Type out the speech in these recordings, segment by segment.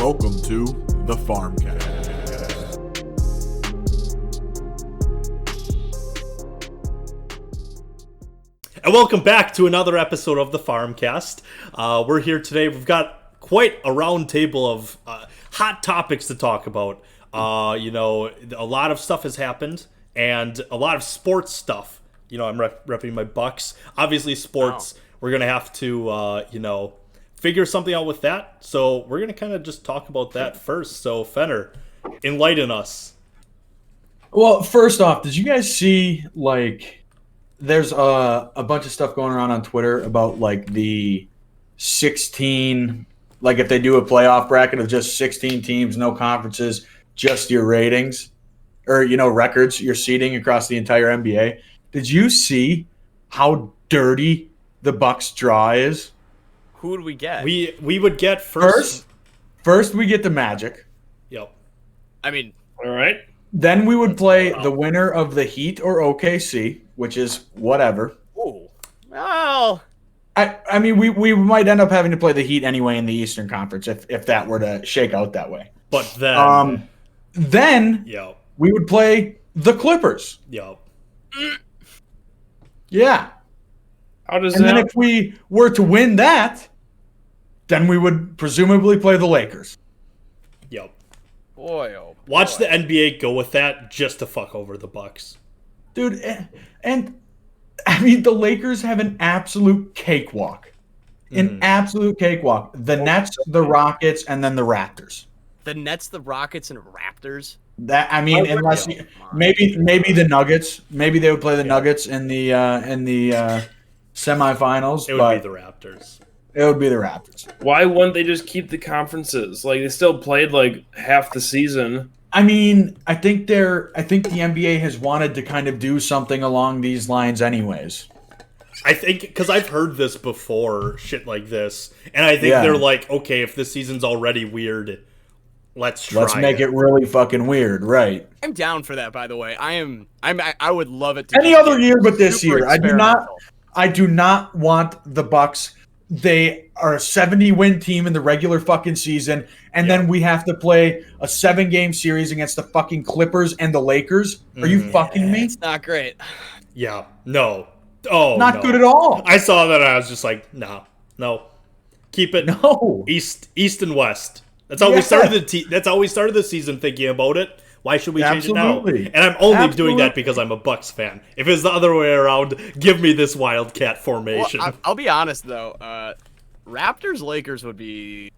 welcome to the Farmcast. And welcome back to another episode of the Farmcast. We're here today. We've got quite a round table of hot topics to talk about. A lot of stuff has happened, and a lot of sports stuff. You know, I'm repping my Bucks. Obviously, sports. Wow. We're gonna have to, figure something out with that. So we're gonna kind of just talk about that first. So Fenner, enlighten us. Well, first off, did you guys see there's a bunch of stuff going around on Twitter about the 16, if they do a playoff bracket of just 16 teams, no conferences, just your ratings or, records, your seeding across the entire NBA. Did you see how dirty the Bucks draw is? Who would we get? We would get first. First we get the Magic. Yep. I mean, all right. Then we would play the winner of the Heat or OKC, which is whatever. Ooh. Well, I mean, we might end up having to play the Heat anyway in the Eastern Conference if that were to shake out that way. But then, yep. We would play the Clippers. Yep. Yeah. How does and that? then if we were to win that, then we would presumably play the Lakers. Yep. Boy, oh boy. Watch the NBA go with that just to fuck over the Bucks. Dude, and I mean, the Lakers have an absolute cakewalk. An absolute cakewalk. The Nets, the Rockets, and then the Raptors. The Nets, the Rockets, and Raptors? Unless maybe the Nuggets. Maybe they would play the Nuggets in the semifinals. It would be the Raptors. It would be the Raptors. Why wouldn't they just keep the conferences? They still played half the season. I mean, I think the NBA has wanted to kind of do something along these lines anyways. I think because I've heard this before, shit like this, and I think they're like, okay, if this season's already weird, let's make it really fucking weird, right? I'm down for that, by the way. I would love it to any other year but this year. I do not want the Bucks. They are a 70-win team in the regular fucking season, and then we have to play a 7-game series against the fucking Clippers and the Lakers. Are you fucking me? It's not great. Yeah. No. Oh, not good at all. I saw that. I was just like, no. Keep it. No. East and West. That's how we started that's how we started the season thinking about it. Why should we change it now? And I'm only doing that because I'm a Bucks fan. If it's the other way around, give me this Wildcat formation. Well, I'll be honest though. Raptors Lakers would be.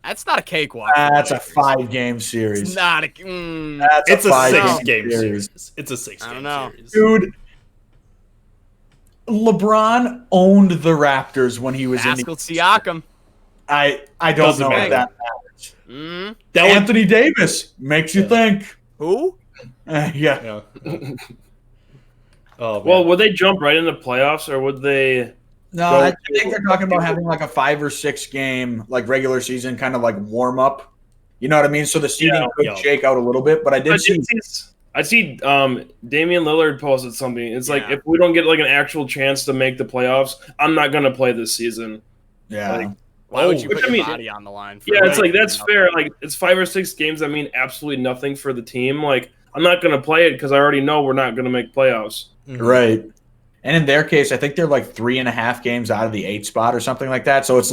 That's not a cakewalk. That's a 5-game series. It's not a. It's a 6-game series. It's a 6-game series. Dude, LeBron owned the Raptors when he was Pascal Siakam. I don't know if that matters. Anthony Davis makes you think. Who? Yeah. Oh, well, would they jump right into playoffs, or would they? No, I think they're talking about having a 5 or 6 game regular season kind of warm up. You know what I mean? So the seeding could shake out a little bit, but I see Damian Lillard posted something. It's if we don't get an actual chance to make the playoffs, I'm not going to play this season. Yeah. Why would you put your body on the line? It's that's fair. It's 5 or 6 games that mean absolutely nothing for the team. I'm not going to play it because I already know we're not going to make playoffs. Mm-hmm. Right. And in their case, I think they're 3.5 games out of the 8 spot or something like that. So it's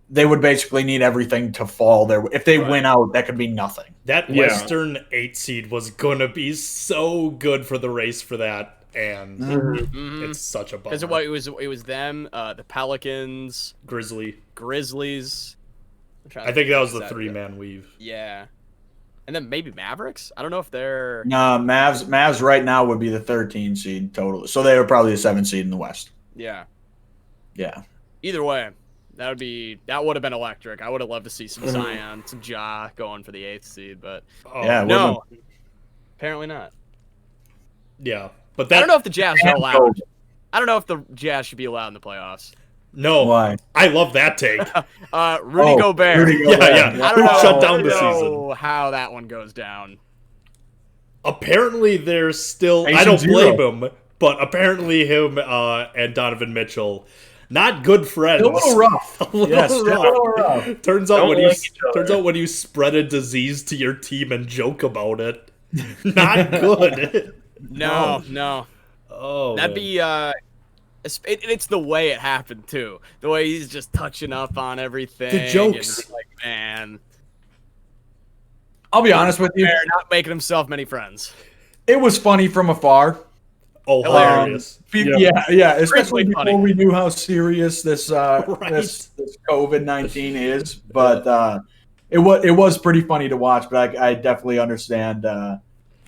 they would basically need everything to fall there. If they win out, that could be nothing. That Western 8 seed was going to be so good for the race for that. And it's such a bummer. Because it was them, the Pelicans, Grizzlies. I think that was the 3-man weave. Yeah. And then maybe Mavericks? I don't know if they're... No, Mavs right now would be the 13 seed total. So they were probably the 7 seed in the West. Yeah. Yeah. Either way, that would have been electric. I would have loved to see some Zion, some Ja going for the 8th seed, but no. Apparently not. Yeah. But I don't know if the Jazz are allowed. I don't know if the Jazz should be allowed in the playoffs. No. Why? I love that take. Rudy Gobert. Yeah. I don't know. Shut down the season. How that one goes down. Apparently, there's still. I don't blame him, but apparently him and Donovan Mitchell, Not good friends. A little rough. A little rough. Turns out when you spread a disease to your team and joke about it, not good. No. Oh, that'd be it's the way it happened too. The way he's just touching up on everything. The jokes, and like, man. I'll be honest with you. They're not making himself many friends. It was funny from afar. Oh, hilarious! Yeah. Especially before we knew how serious this this COVID-19 is, but it was pretty funny to watch. But I definitely understand how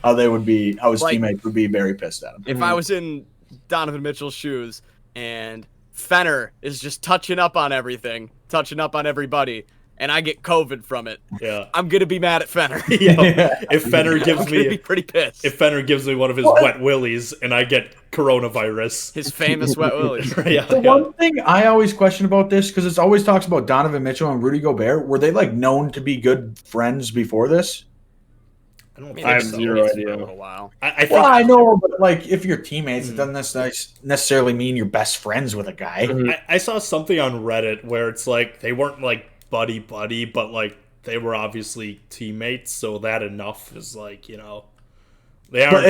his teammates would be very pissed at him. If I was in Donovan Mitchell's shoes and Fenner is just touching up on everything, touching up on everybody, and I get COVID from it, I'm gonna be mad at Fenner. If Fenner gives me, be pretty pissed. If Fenner gives me one of his wet willies and I get coronavirus, his famous wet willies. One thing I always question about this, because it always talks about Donovan Mitchell and Rudy Gobert, were they like known to be good friends before this? I have zero idea. A little while. I know, but like if you're teammates, it doesn't necessarily mean you're best friends with a guy. I saw something on Reddit where it's like they weren't like buddy, but like they were obviously teammates, so that enough is like, you know, they aren't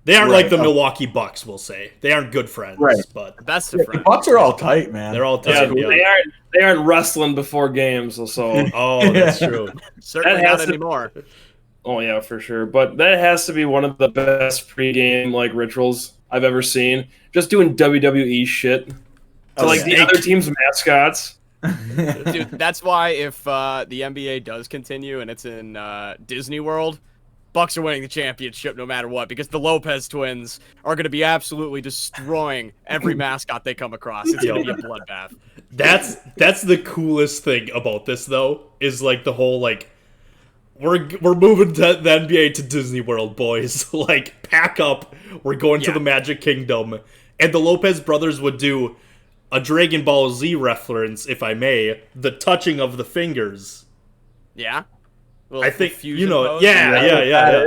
they aren't like the Milwaukee Bucks, we'll say. They aren't good friends, but the best of friends. The Bucks are all tight, man. They're all tight. They aren't wrestling before games, so oh, that's true. Certainly not anymore. Oh yeah, for sure. But that has to be one of the best pregame like rituals I've ever seen. Just doing WWE shit to like the other team's mascots. Dude, that's why if the NBA does continue and it's in Disney World, Bucks are winning the championship no matter what, because the Lopez twins are going to be absolutely destroying every mascot they come across. It's going to be a bloodbath. That's the coolest thing about this though, is like the whole like we're moving to the NBA to Disney World, boys. Like, pack up. We're going to the Magic Kingdom. And the Lopez brothers would do a Dragon Ball Z reference, if I may, the touching of the fingers. Yeah? I think, you know, pose? Yeah.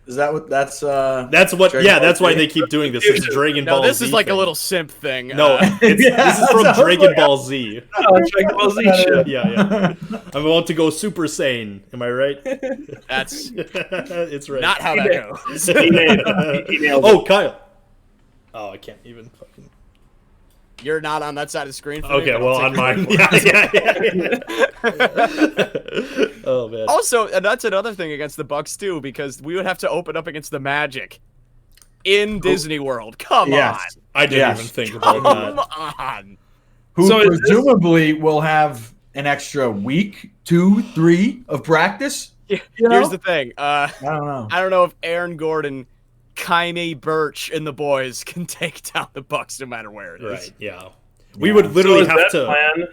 Is that what that's what that's why they keep doing this. It's Dragon Ball Z. No, this is like a little simp thing. No, this is from Dragon Ball Z. Dragon Ball Z shit. Yeah. I'm about to go Super Saiyan. Am I right? That's it's right. not how that goes. Oh, Kyle. Oh, I can't even fucking. You're not on that side of the screen for okay, me, well, on mine. Yeah. Oh, man. Also, and that's another thing against the Bucks, too, because we would have to open up against the Magic in Disney World. Come on. I didn't even think about that. Come on. Who presumably will have an extra week, 2, 3 of practice. Here's the thing. I don't know. I don't know if Aaron Gordon, Kaime Birch, and the boys can take down the Bucks no matter where it is. Right, yeah. We would literally have to... Plan?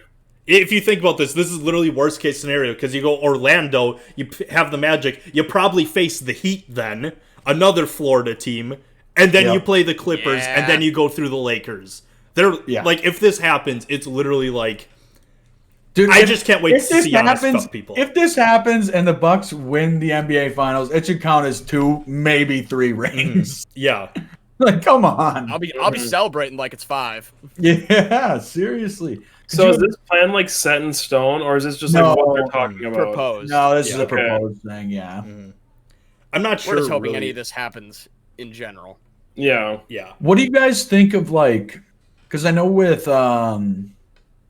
If you think about this is literally worst case scenario, because you go Orlando, you have the Magic, you probably face the Heat then, another Florida team, and then you play the Clippers, and then you go through the Lakers. Like, if this happens, it's literally like... Dude, I just can't wait to see how this fuck people. If this happens and the Bucks win the NBA Finals, it should count as 2, maybe 3 rings. Yeah. Like, come on. I'll be celebrating like it's 5. Yeah, seriously. So is this plan like set in stone, or is this just like what they're talking about? Proposed. No, this is a proposed thing. Yeah. I'm not sure. We're just hoping any of this happens in general. Yeah. What do you guys think of like? Because I know with the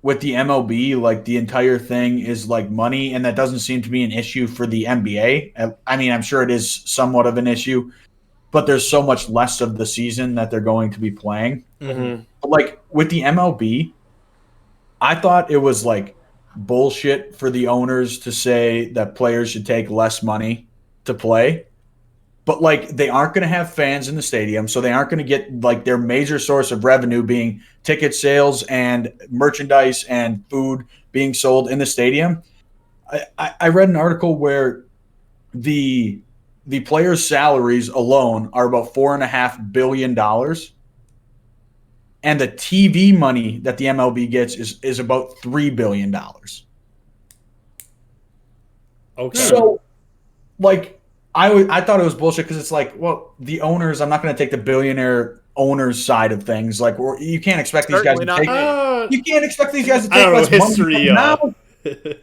MLB, like the entire thing is like money, and that doesn't seem to be an issue for the NBA. I mean, I'm sure it is somewhat of an issue, but there's so much less of the season that they're going to be playing. Mm-hmm. But like with the MLB, I thought it was like bullshit for the owners to say that players should take less money to play. But like they aren't going to have fans in the stadium, so they aren't going to get like their major source of revenue being ticket sales and merchandise and food being sold in the stadium. I read an article where the players' salaries alone are about $4.5 billion. And the TV money that the MLB gets is about $3 billion. Okay. So, like, I thought it was bullshit because it's like, well, the owners, I'm not going to take the billionaire owner's side of things. Like, you can't expect these guys Certainly to not take. me. You can't expect these guys to I take don't know, less history. money.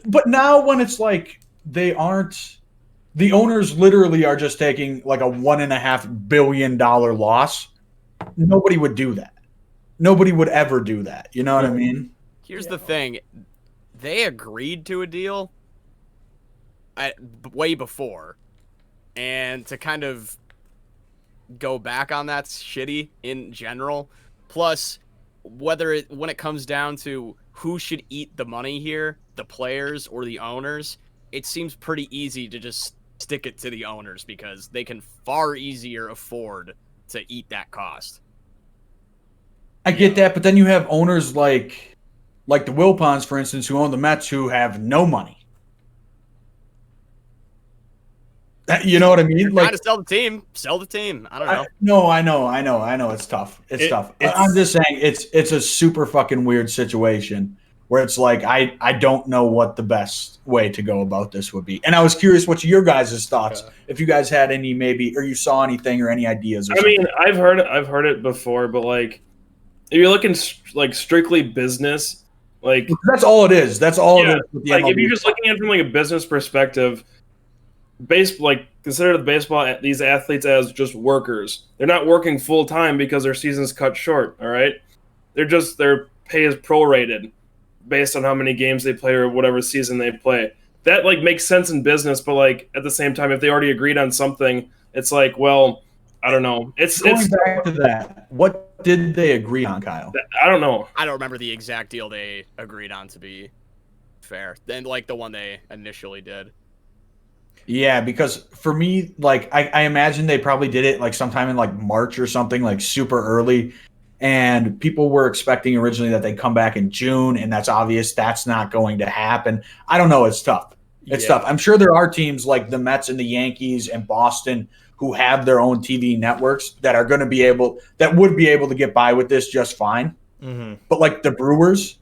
But now when it's like they aren't, the owners literally are just taking like a $1.5 billion loss. Nobody would do that. Nobody would ever do that. You know what I mean? Here's the thing. They agreed to a deal way before. And to kind of go back on that's shitty in general. Plus, when it comes down to who should eat the money here, the players or the owners, it seems pretty easy to just stick it to the owners because they can far easier afford to eat that cost. I get that, but then you have owners like the Wilpons, for instance, who own the Mets, who have no money. You know what I mean? Trying to sell the team. I don't know. I know. It's tough. It's tough. I'm just saying it's a super fucking weird situation where it's like I don't know what the best way to go about this would be. And I was curious what your guys' thoughts, if you guys had any maybe, or you saw anything or any ideas. I mean, I've heard it before, but like if you're looking like strictly business, like that's all it is. That's all it is. With the like MLB. if you're just looking at it from like a business perspective. Consider these athletes as just workers. They're not working full time because their season's cut short. All right, their pay is prorated based on how many games they play or whatever season they play. That like makes sense in business, but like at the same time, if they already agreed on something, it's like, well, I don't know. It's back to that. What did they agree on, Kyle? I don't know. I don't remember the exact deal they agreed on, to be fair. Then like the one they initially did. Yeah, because for me, like I imagine they probably did it like sometime in like March or something, like super early. And people were expecting originally that they'd come back in June, and that's obvious that's not going to happen. I don't know. It's tough. It's tough. I'm sure there are teams like the Mets and the Yankees and Boston who have their own TV networks that are going to be able to get by with this just fine. Mm-hmm. But like the Brewers,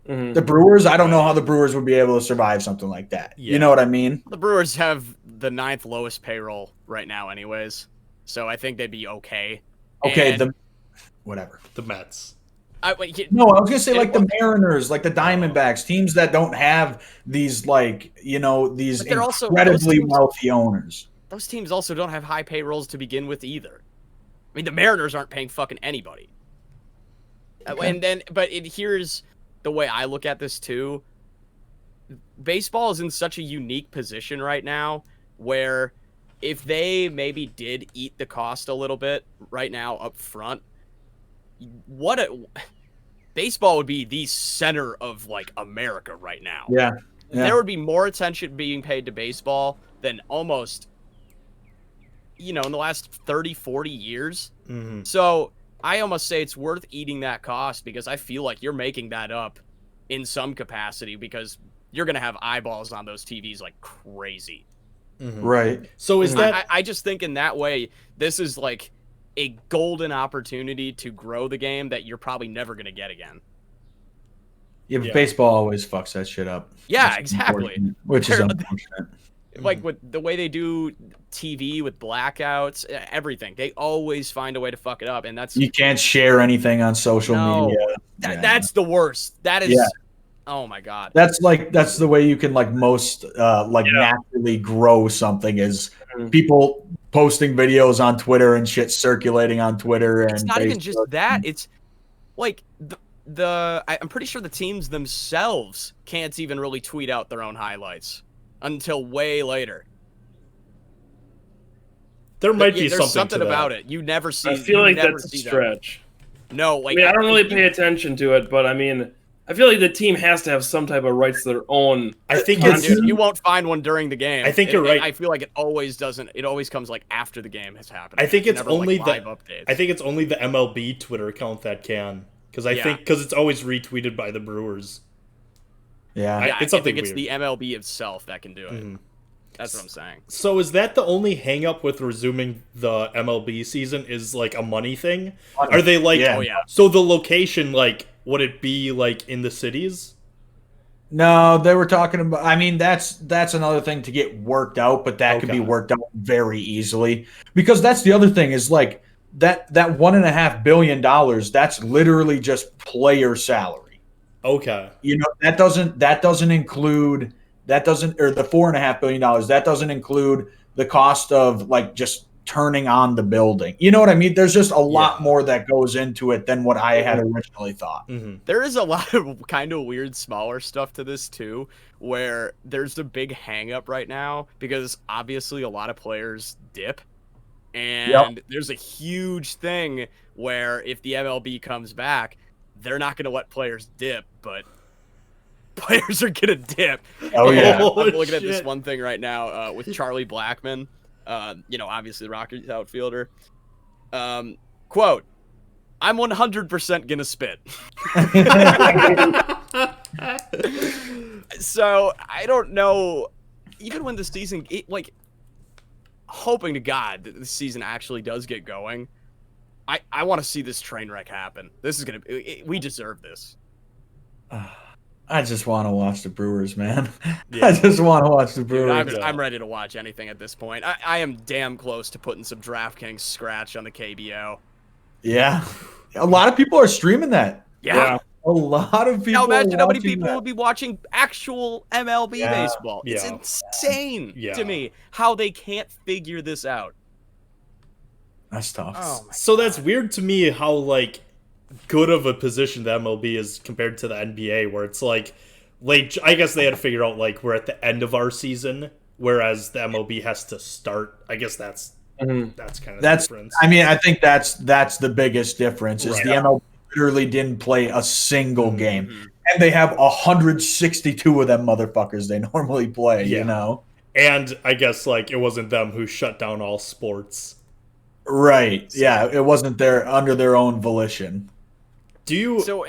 I don't know how the Brewers would be able to survive something like that. Yeah. You know what I mean? The Brewers have the 9th lowest payroll right now anyways, so I think they'd be okay. Okay, and the Mets. I was going to say like the Mariners, like the Diamondbacks, teams that don't have these like, these incredibly wealthy owners. Those teams also don't have high payrolls to begin with either. I mean, the Mariners aren't paying fucking anybody. Okay. Here's the way I look at this too. Baseball is in such a unique position right now where if they maybe did eat the cost a little bit right now up front, baseball would be the center of like America right now. Yeah. There would be more attention being paid to baseball than almost, in the last 30, 40 years. Mm-hmm. So I almost say it's worth eating that cost because I feel like you're making that up in some capacity because you're going to have eyeballs on those TVs like crazy. Mm-hmm. Right. So is that... I just think in that way, this is like a golden opportunity to grow the game that you're probably never going to get again. Yeah, but baseball always fucks that shit up. Yeah, exactly. Which is unfortunate. Like with the way they do TV with blackouts, everything, they always find a way to fuck it up, and that's you can't share anything on social media. That's the worst. That is, oh my god. That's the way you can most naturally grow something is people posting videos on Twitter and shit circulating on Twitter. It's not even just that. It's like I'm pretty sure the teams themselves can't even really tweet out their own highlights until way later. There might be something about it. You never see. I feel like that's a stretch. No, I don't really pay attention to it, but I mean, I feel like the team has to have some type of rights to their own. I think you won't find one during the game. I think you're right. I feel like it always doesn't. It always comes like after the game has happened. I think it's never, only live updates. I think it's only the MLB Twitter account that can because it's always retweeted by the Brewers. Yeah, it's something. It's the MLB itself that can do it. Mm-hmm. That's what I'm saying. So is that the only hang up with resuming the MLB season is like a money thing? Are they like so the location would it be in the cities? No, they were talking about I mean that's another thing to get worked out, but that could be worked out very easily. Because that's the other thing is that $1.5 billion, that's literally just player salary. Okay. You know, that doesn't include or the $4.5 billion, that doesn't include the cost of like just turning on the building. You know what I mean? There's just a lot more that goes into it than what I had originally thought. Mm-hmm. There is a lot of kind of weird smaller stuff to this too, where there's a big hang up right now because obviously a lot of players dip. And there's a huge thing where if the MLB comes back, they're not going to let players dip, but players are going to dip. Oh, yeah. I'm looking at this one thing right now with Charlie Blackmon, obviously the Rockies outfielder. Quote, "I'm 100% going to spit." So I don't know, even when the season, hoping to God that the season actually does get going, I want to see this train wreck happen. This is going to, we deserve this. I just want to watch the Brewers, man. Yeah. I just want to watch the Brewers. Dude, I'm ready to watch anything at this point. I am damn close to putting some DraftKings scratch on the KBO. Yeah. A lot of people are streaming that. Yeah. A lot of people. Now imagine how many people would be watching actual MLB baseball. It's insane to me how they can't figure this out. That's tough. Oh so that's weird to me how like good of a position the MLB is compared to the NBA, where it's like I guess they had to figure out like we're at the end of our season, whereas the MLB has to start. I guess that's kind of the difference. I mean, I think that's the biggest difference is the MLB literally didn't play a single game, and they have 162 of them motherfuckers they normally play. You know, and I guess like it wasn't them who shut down all sports. Right. So, yeah, it wasn't under their own volition. Do you? So,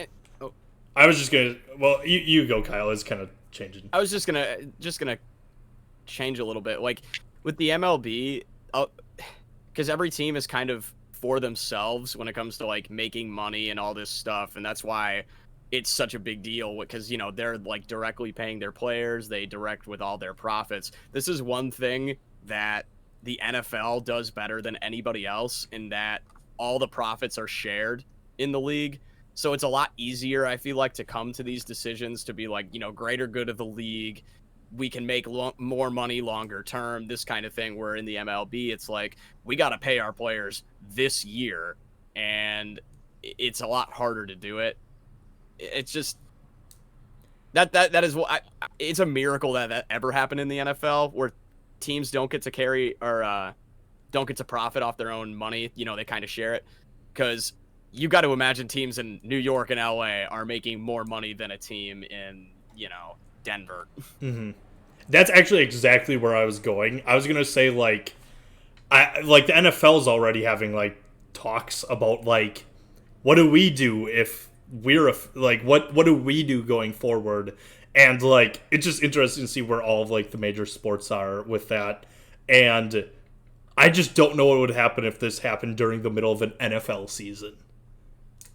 I was just gonna. Well, you go, Kyle. It's kind of changing. I was just gonna change a little bit, like with the MLB, because every team is kind of for themselves when it comes to like making money and all this stuff, and that's why it's such a big deal. Because they're like directly paying their players, they direct with all their profits. This is one thing that the NFL does better than anybody else in that all the profits are shared in the league. So it's a lot easier, I feel like, to come to these decisions to be like, greater good of the league. We can make more money longer term, this kind of thing. Where in the MLB, it's like, we got to pay our players this year. And it's a lot harder to do it. It's just that is what it's a miracle that ever happened in the NFL, where teams don't get to carry or don't get to profit off their own money. They kind of share it, because you got to imagine teams in New York and LA are making more money than a team in, Denver. Mm-hmm. That's actually exactly where I was going. I was going to say like the NFL is already having like talks about like, what do we do if we're what do we do going forward? And like, it's just interesting to see where all of like the major sports are with that. And I just don't know what would happen if this happened during the middle of an NFL season.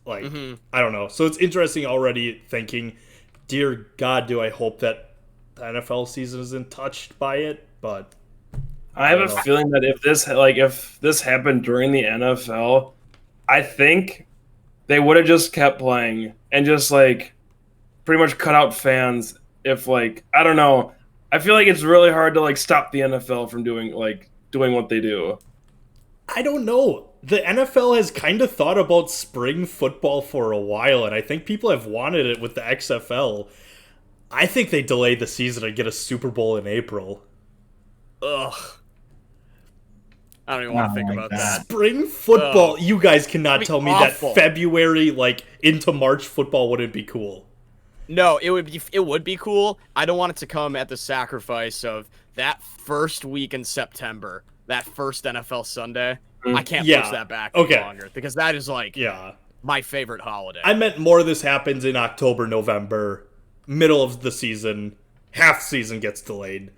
Like, I don't know. So it's interesting already thinking, dear God, do I hope that the NFL season isn't touched by it? But I have a feeling that if this happened during the NFL, I think they would have just kept playing and just like pretty much cut out fans. If like, I don't know, I feel like it's really hard to like stop the NFL from doing what they do. I don't know. The NFL has kind of thought about spring football for a while, and I think people have wanted it with the XFL. I think they delay the season and get a Super Bowl in April. Ugh. I don't even want to think about that. Spring football. You guys cannot tell me awful. That February, like into March, football wouldn't be cool. No, it would be cool. I don't want it to come at the sacrifice of that first week in September, that first NFL Sunday. I can't push that back any longer, because that is like my favorite holiday. I meant more this happens in October, November, middle of the season, half season gets delayed.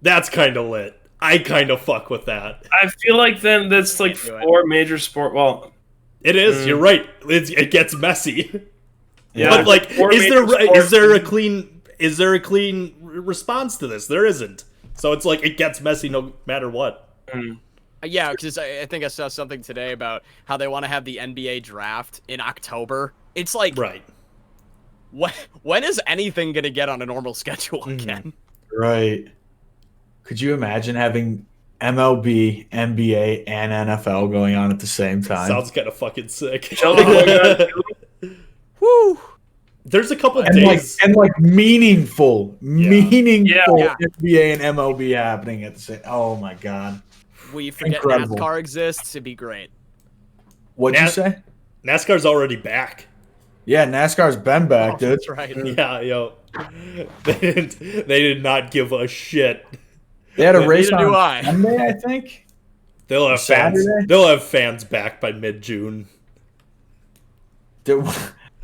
That's kind of lit. I kind of fuck with that. I feel like then that's like four major sport. Well, it is. You're right. It gets messy. Yeah, but like, is there a clean response to this? There isn't. So it's like it gets messy no matter what. Yeah, because I think I saw something today about how they want to have the NBA draft in October. It's like, Right. when is anything going to get on a normal schedule again? Right. Could you imagine having MLB, NBA, and NFL going on at the same time? Sounds kind of fucking sick. Chelsea going on too? Woo! There's a couple and days. meaningful Yeah. NBA and MLB happening at the same. Oh my god! We forget Incredible. NASCAR exists. It'd be great. What'd you say? NASCAR's already back. Yeah, NASCAR's been back, dude. That's right. Yeah, yo. They did not give a shit. They had a race Neither do I. on Sunday, I think. They'll have fans. Saturday? They'll have fans back by mid-June.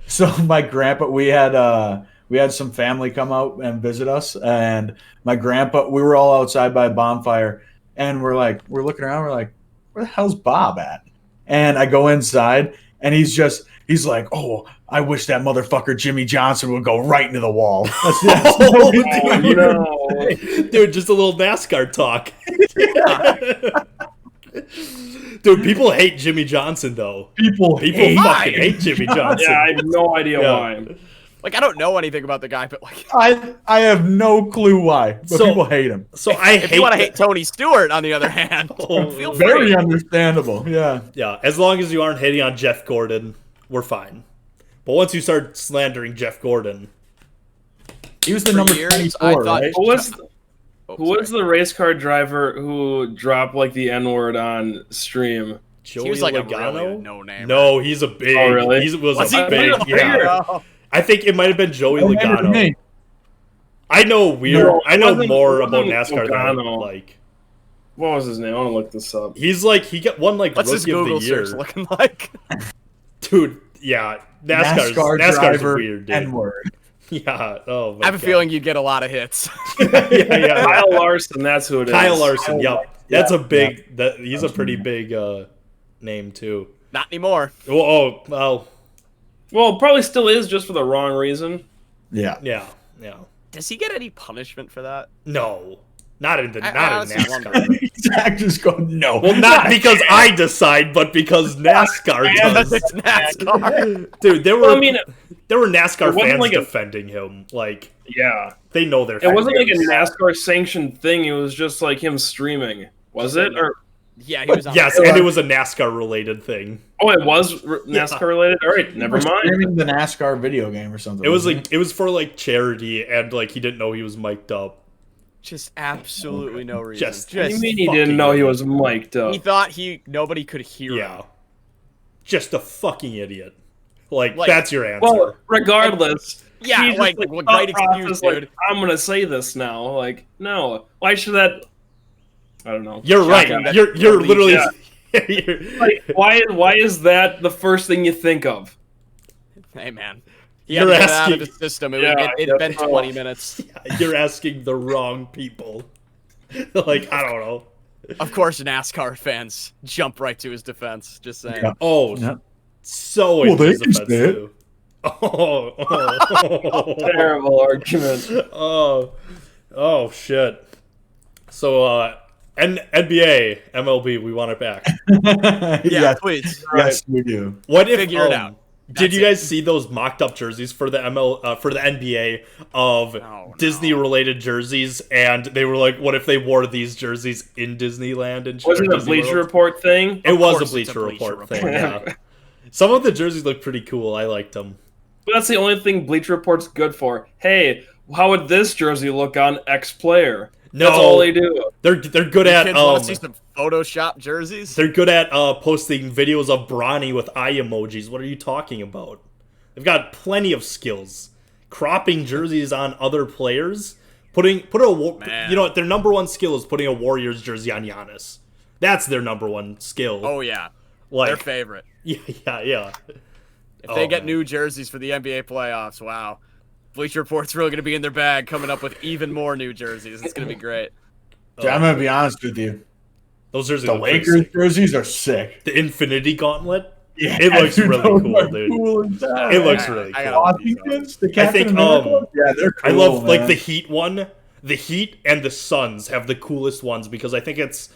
So my grandpa, we had some family come out and visit us, and my grandpa, we were all outside by a bonfire, and we're looking around, we're like, where the hell's Bob at? And I go inside, and he's like, oh, I wish that motherfucker Jimmy Johnson would go right into the wall. That's Oh, No. Dude, just a little NASCAR talk. Dude, people hate Jimmy Johnson, though. people People hate fucking hate Jimmy Johnson. Yeah, I have no idea Yeah. why. Like, I don't know anything about the guy, but like, I have no clue why, but So- people hate him. So I if hate you want to that- hate Tony Stewart, on the other hand, Oh, feel Very free. understandable. Yeah. Yeah, as long as you aren't hating on Jeff Gordon, we're fine. But once you start slandering Jeff Gordon, He was the For number years, 24, I thought- right? Who was the race car driver who dropped like the N-word on stream? Joey He was like Logano? a really no-name. No, he's a big. Oh, really? He was Was a he? big. I Yeah, Oh, I think it might have been Joey Don't matter to Logano. me. I know weird. No, I know it more wasn't about NASCAR than Logano. like. What was his name? I want to look this up. He's like he got one like what's his rookie of Google the year, search looking like? dude. Yeah, NASCAR's driver weird, dude. N-word. Yeah. Oh my I have a God. feeling you'd get a lot of hits. yeah. Kyle Larson, that's who it is. Kyle Larson. Yep. That's a Yeah. big. He's a pretty big name too. Not anymore. Oh well. Well, probably still is, just for the wrong reason. Yeah. Yeah. Does he get any punishment for that? No, not in I not in honestly NASCAR. wonder. Zach just go no. Well, not because I decide, but because NASCAR does. It's NASCAR. Dude, there were Well, I mean, there were NASCAR it wasn't fans like a- defending him. Like yeah. they know their. It wasn't like a fans. NASCAR sanctioned thing. It was just like him streaming. Was it? Or Yeah, he was on. Yes, and it was a NASCAR related thing. oh, it was NASCAR related. All right, never We're mind. streaming the NASCAR video game or something. It was wasn't like it was for like charity, and like he didn't know he was mic'd up. Just absolutely no reason. Just- What do you mean he fucking didn't know he was mic'd up? he thought nobody could hear Yeah, him. just a fucking idiot. Like Like- that's your answer. Well, regardless. Yeah, he just, like, thought great excuse, process, like, dude. I'm gonna say this now. Like, no. Why should that? I don't know. You're right. Shotgun that You're nobody- literally. yeah. you're- Like, why is that the first thing you think of? Hey, man. He You're had to get it out asking- of the system. It, Yeah, it'd been that's all. 20 minutes. You're asking the wrong people. Like, I don't know. Of course, NASCAR fans jump right to his defense. Just saying. Yeah. Oh, Yeah. so Well, in they his can defense, say it. too. Oh, Terrible argument. oh, shit. So, NBA, MLB, we want it back. Yeah, yes, please. yes, we do. What if Figure it out. Did That's you guys see those mocked up jerseys for the for the NBA of no. Disney related jerseys? And they were like, what if they wore these jerseys in Disneyland and shit? Was it or a Disney Bleacher World? Report thing? It was a course it's Bleacher a Bleacher Report thing. Report. Yeah. Some of the jerseys look pretty cool. I liked them. But that's the only thing Bleacher Report's good for. Hey, how would this jersey look on X player? No, That's all they do. They're good You at kids want to see some Photoshop jerseys? they're good at posting videos of Bronny with eye emojis. What are you talking about? They've got plenty of skills. Cropping jerseys on other players, Man. you know what, their number one skill is putting a Warriors jersey on Giannis. That's their number one skill. Oh, yeah. like Their favorite. yeah. If they get man. new jerseys for the NBA playoffs, wow. Bleacher Report's really going to be in their bag coming up with even more new jerseys. It's going to be great. Dude, I'm gonna be honest with you. Those jerseys The look pretty Lakers sick. jerseys are sick. The Infinity Gauntlet. Yeah, It looks dude, really those cool, are dude. cool as hell. It looks I- really I cool. gotta- Washington's, the Captain think, America? Yeah, they're cool, I love like man. the Heat one. The Heat and the Suns have the coolest ones because I think it's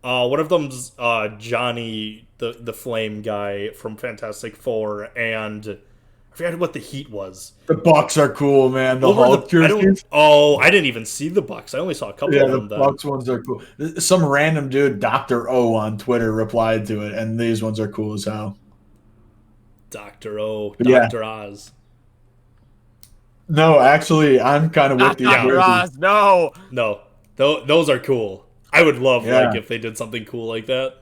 One of them's Johnny, the Flame guy from Fantastic Four, and I forgot what the Heat was. The Bucks are cool, man. The Hulk jerseys. I didn't even see the Bucks. I only saw a couple of them. The Bucks ones are cool. Some random dude, Dr. O on Twitter, replied to it, and these ones are cool as hell. Dr. O, Yeah. Dr. Oz. No, actually, I'm kind of with you. Dr. Oz, no. No, those are cool. I would love Yeah. if they did something cool like that.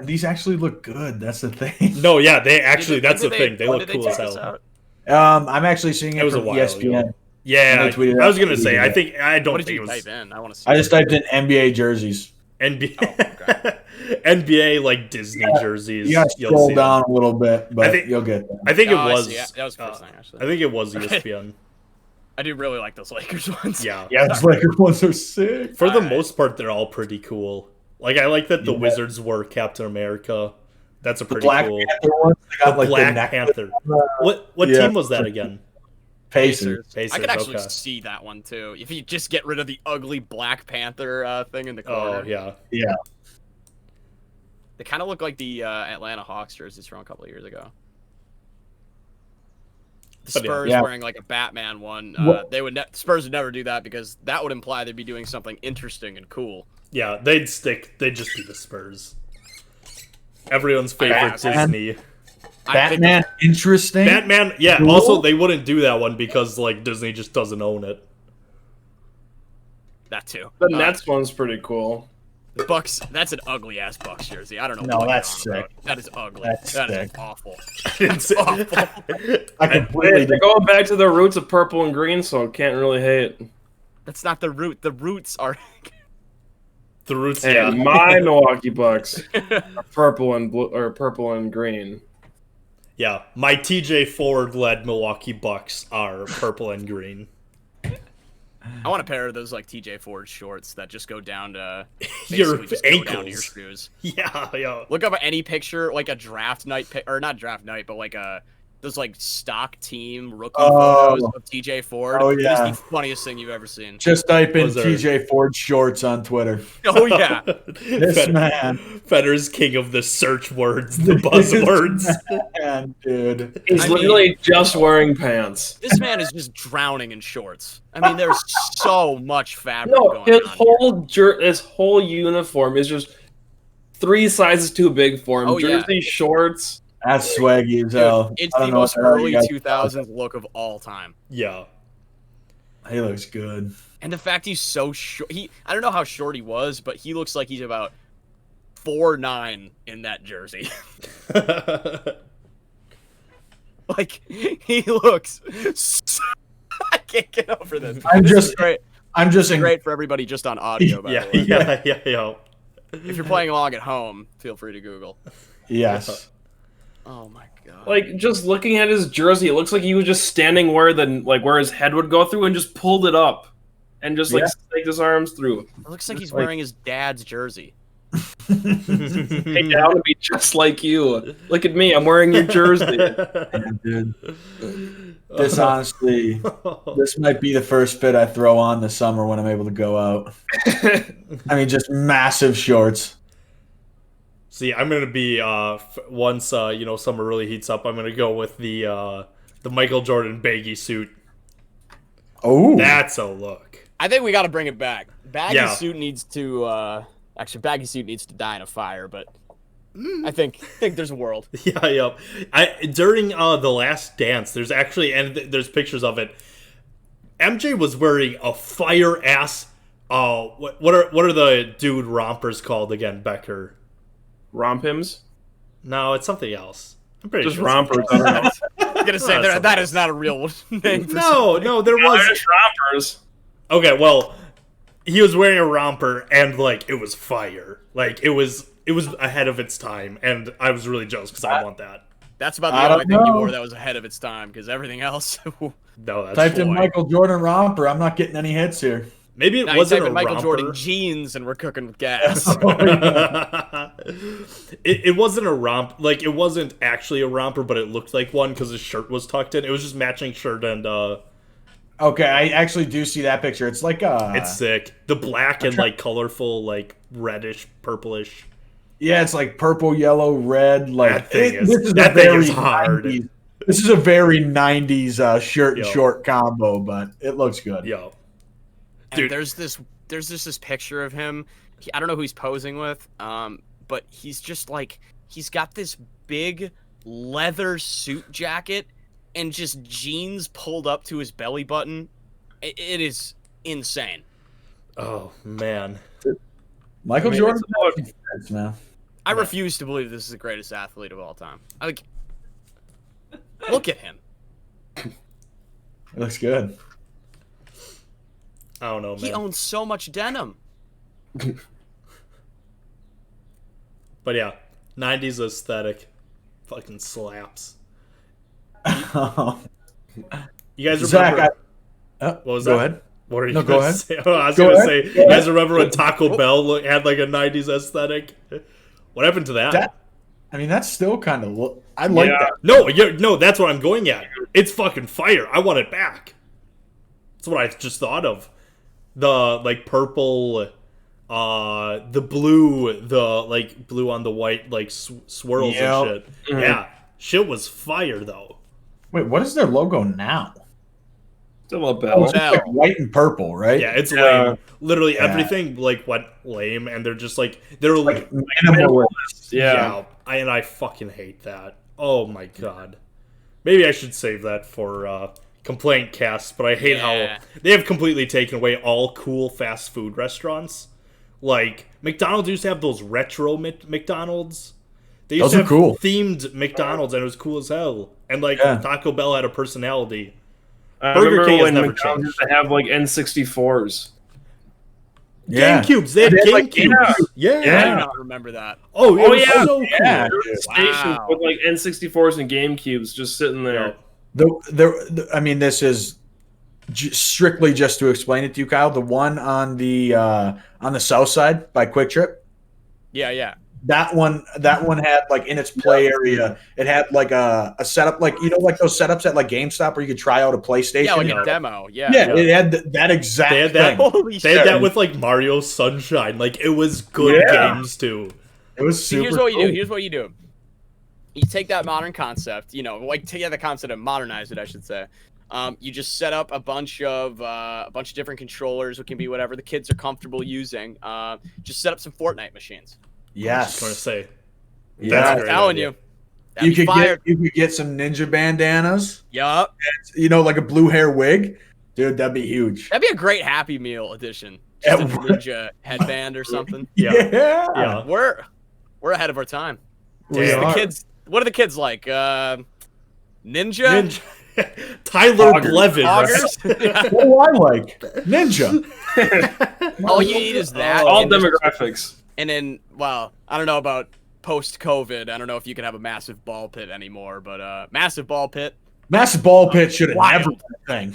These actually look good. That's the thing. No, yeah, they actually. That's the When thing. They when look did cool as check this hell. out? I'm actually seeing It it was a from while ESPN. ago. Yeah, They tweeted I was out gonna the say. video. I don't What did think you it was type in? I want to see. I just typed in NBA jerseys. NBA. okay. NBA like Disney jerseys. You gotta You'll scroll see down them. a little bit, but I think- you'll get there. I think it Oh, I was. see. Yeah, that was the first thing, actually. I think it was ESPN. I do really like those Lakers ones. Yeah. Yeah, those Lakers ones are sick. For the Alright. most part, they're all pretty cool. Like I like that the Yeah. Wizards were Captain America. That's a The pretty Black cool. Panther ones, they got The like Black the neck Panther. the What yeah. team was that again? Pacers. Pacers, I could actually okay. see that one too. If you just get rid of the ugly Black Panther thing in the corner. Oh yeah. Yeah. They kind of look like the Atlanta Hawks jerseys from a couple of years ago. The But yeah. Spurs Yeah. wearing like a Batman one. What- Spurs would never do that because that would imply they'd be doing something interesting and cool. Yeah, they'd just be the Spurs. Everyone's favorite Batman. Disney. I think Batman, interesting. Batman, yeah, Cool. also they wouldn't do that one because like Disney just doesn't own it. that too. The Nets one's pretty cool. The Bucks. That's an ugly ass Bucks jersey. I don't know. No, what that's you're on sick. about. That is ugly. That's That is sick. awful. It's awful. I completely They're going back to the roots of purple and green, so can't really hate. That's not the root. The roots are. the roots. Hey, Yeah, my Milwaukee Bucks are purple and blue, or purple and green. yeah. My TJ Ford led Milwaukee Bucks are purple and green. I want a pair of those like TJ Ford shorts that just go down to Your basically just go down to your ankles. shoes. Yeah, yeah. Look up any picture, like a draft night, or not draft night, but like those like stock team rookie Oh. photos of TJ Ford. Oh, It yeah. is the funniest thing you've ever seen. just type in Was there- TJ Ford shorts on Twitter. Oh yeah, This man. Federer's king of the search words, the buzzwords. Man, dude. He's I mean- literally just wearing pants. this man is just drowning in shorts. I mean, there's so much fabric No, going his on. his whole uniform is just 3 sizes too big for him. Oh, yeah. Jersey, shorts. That's swaggy as Dude, hell. it's I the don't know most what the hell you early guys- 2000s look of all time. Yeah. He looks good. And the fact he's so short, I don't know how short he was, but he looks like he's about 4'9" in that jersey. Like, he looks so, I can't get over this. I'm This just- is great. I'm just in. Great for everybody just on audio, by Yeah, the way. yeah. If you're playing along at home, feel free to Google. Yes. Oh my god. Like, just looking at his jersey, it looks like he was just standing where his head would go through and just pulled it up. And just, Yeah. staked his arms through. It looks like he's like- wearing his dad's jersey. Hey, Dad, I want to be just like you. Look at me, I'm wearing your jersey. Man, dude. This honestly, this might be the first fit I throw on this summer when I'm able to go out. I mean, just massive shorts. See, I'm gonna be once summer really heats up. I'm gonna go with the Michael Jordan baggy suit. Oh, That's a look. I think we got to bring it back. Baggy Yeah. suit needs to baggy suit needs to die in a fire, but I think there's a world. Yeah. During the Last Dance, there's actually there's pictures of it. MJ was wearing a fire ass. What are the dude rompers called again? Becker. Rompims? No, it's something else. I'm pretty Just sure. rompers. I don't know. I'm gonna say That's that is not a real name. For No, there They're was. just rompers. Okay, well, he was wearing a romper and like it was fire. Like it was ahead of its time, and I was really jealous because I want that. That's about I the only don't thing you know. wore that was ahead of its time, because everything else. No, that's typed in Floyd. Michael Jordan romper. I'm not getting any hits here. Maybe it Now you wasn't type a in Michael romper. Jordan jeans, and we're cooking with gas. It wasn't a romp. Like it wasn't actually a romper, but it looked like one because his shirt was tucked in. It was just matching shirt and Okay, I actually do see that picture. It's like It's sick. The black and like colorful, like reddish, purplish. yeah, it's like purple, yellow, red. Like That thing is hard. 90s, this is a very 90s shirt and Yo. short combo, but it looks good. Yo, And dude. there's this picture of him. I don't know who he's posing with, but he's just like he's got this big leather suit jacket and just jeans pulled up to his belly button. It is insane. Oh man. Michael I mean, Jordan, it's a man. I refuse to believe this is the greatest athlete of all time. Look at him. It looks good. I don't know, man. He owns so much denim. But yeah, 90s aesthetic fucking slaps. You guys Zach, remember what was go that? ahead. What are you No, gonna go ahead. say? Oh, I was Go gonna ahead. say, Go you guys ahead. remember when Taco Bell had like a 90s aesthetic? What happened to that? I mean, that's still kind of. I like Yeah. that. No, that's what I'm going at. It's fucking fire. I want it back. That's what I just thought of. The like purple, the blue, the like blue on the white like swirls Yep. and shit. Mhm. Yeah, shit was fire though. Wait, what is their logo now? Still a Oh, bell. it's just like white and purple, right? Yeah, it's Yeah. lame. Literally Yeah. everything like went lame, and they're just like they're Like like minimalist. Yeah. and I fucking hate that. Oh my god. Maybe I should save that for complaint cast, but I hate Yeah. how they have completely taken away all cool fast food restaurants. Like McDonald's used to have those retro McDonald's. They used Those to are have cool. themed McDonald's, and it was cool as hell. And like Yeah. Taco Bell had a personality. I Burger remember King has when never McDonald's changed. used to have like N64s. Yeah. GameCubes. They had They had, like, GameCubes. Yeah. I do not remember that. Oh, it Oh, was yeah. so Yeah. cool. Stations Wow. with like N64s and GameCubes just sitting there. I mean, this is strictly just to explain it to you, Kyle. The one on the south side by Quick Trip. Yeah. That one had like in its play area, it had like a setup, like like those setups at like GameStop where you could try out a PlayStation. Yeah, like Yeah. a demo. Yeah. Yeah, it had that exact They had that. thing. Holy They had shit. that with like Mario Sunshine. Like it was good Yeah. games too. It was See, super. here's what you cool. do. Here's what you do. You take that modern concept, like take the concept and modernize it, I should say. You just set up a bunch of different controllers. It can be whatever the kids are comfortable using. Just set up some Fortnite machines. I was just gonna Yes. say. Yeah. That's a I'm great telling idea. you. That'd You be could fire. you could get some ninja bandanas. Yup. Like a blue hair wig. Dude, that'd be huge. That'd be a great Happy Meal edition. Yeah, Just a ninja headband or something. Yeah. Yeah. Yeah. We're ahead of our time. We Damn. The are. kids. What are the kids like? Ninja. Ninja. Tyler Blevin. right? Augers? What do I like? Ninja. All you need is that. All and just- demographics. And then, well, I don't know about post-COVID. I don't know if you can have a massive ball pit anymore, but massive ball pit. Massive ball pit should have Wild. never been a thing.